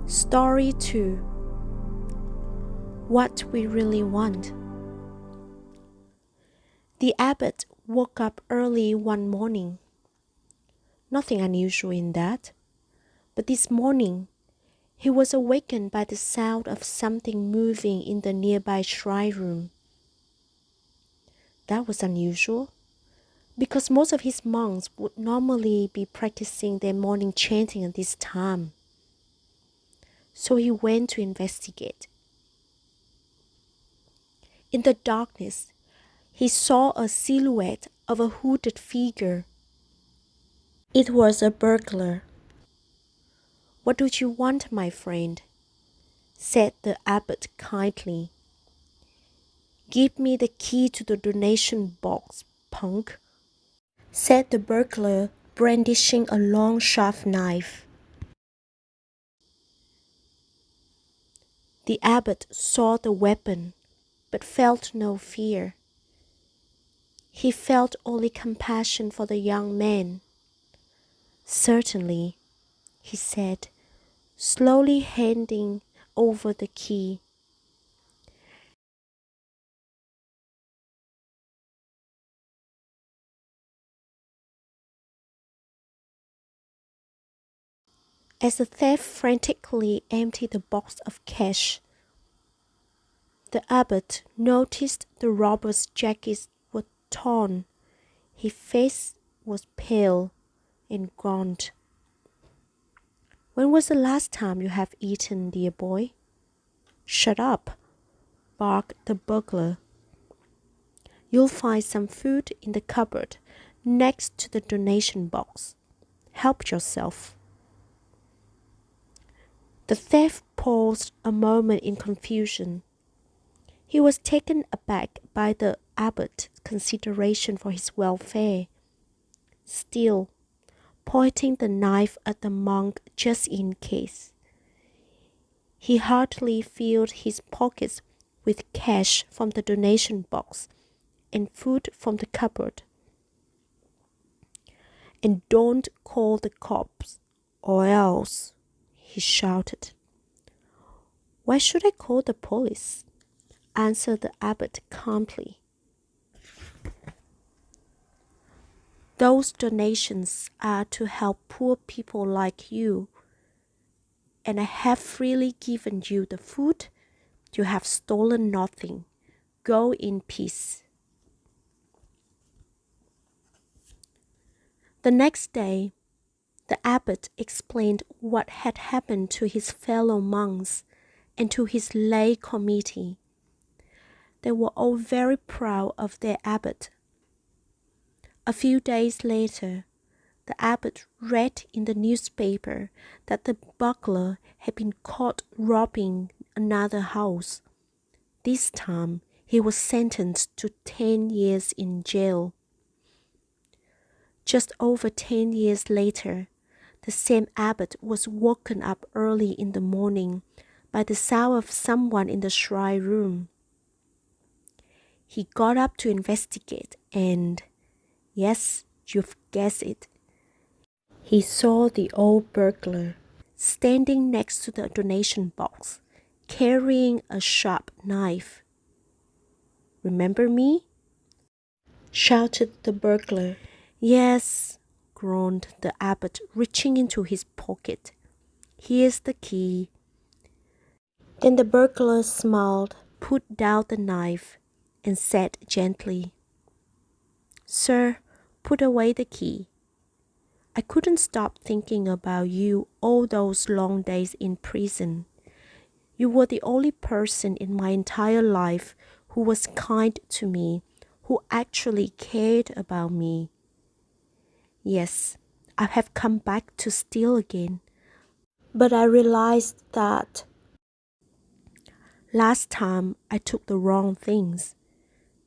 Story 2. What we really want. The abbot woke up early one morning. Nothing unusual in that. But this morning, he was awakened by the sound of something moving in the nearby shrine room. That was unusual, because most of his monks would normally be practicing their morning chanting at this time. So he went to investigate. In the darkness, he saw a silhouette of a hooded figure. It was a burglar. "What do you want, my friend?" said the abbot kindly. "Give me the key to the donation box, punk," said the burglar, brandishing a long sharp knife. The abbot saw the weapon, but felt no fear. He felt only compassion for the young man. "Certainly," he said, slowly handing over the key. As the thief frantically emptied the box of cash, the abbot noticed the robber's jacket was torn. His face was pale and gaunt. "When was the last time you have eaten, dear boy?" "Shut up," barked the burglar. "You'll find some food in the cupboard next to the donation box. Help yourself." The thief paused a moment in confusion. He was taken aback by the abbot's consideration for his welfare. Still, pointing the knife at the monk just in case, he heartily filled his pockets with cash from the donation box and food from the cupboard. "And don't call the cops, or else," he shouted. "Why should I call the police?" answered the abbot calmly. "Those donations are to help poor people like you, and I have freely given you the food. You have stolen nothing. Go in peace." The next day, the abbot explained what had happened to his fellow monks and to his lay committee. They were all very proud of their abbot. A few days later, the abbot read in the newspaper that the burglar had been caught robbing another house. This time, he was sentenced to 10 years in jail. Just over 10 years later, the same abbot was woken up early in the morning by the sound of someone in the shrine room. He got up to investigate and, yes, you've guessed it, he saw the old burglar standing next to the donation box, carrying a sharp knife. "Remember me?" shouted the burglar. "Yes," groaned the abbot, reaching into his pocket. "Here's the key." Then the burglar smiled, put down the knife, and said gently, "Sir, put away the key. I couldn't stop thinking about you all those long days in prison. You were the only person in my entire life who was kind to me, who actually cared about me. Yes, I have come back to steal again, but I realized that last time I took the wrong things.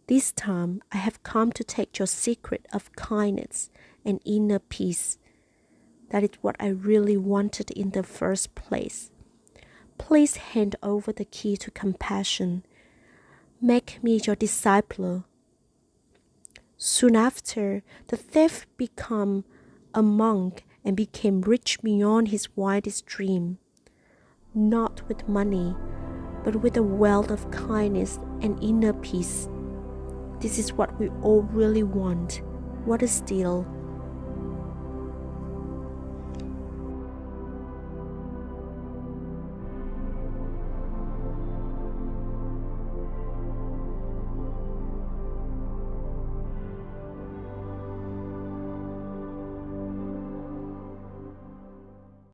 This time I have come to take your secret of kindness and inner peace. That is what I really wanted in the first place. Please hand over the key to compassion. Make me your disciple." Soon after, the thief became a monk and became rich beyond his wildest dream. not with money, but with a wealth of kindness and inner peace. This is what we all really want. What is still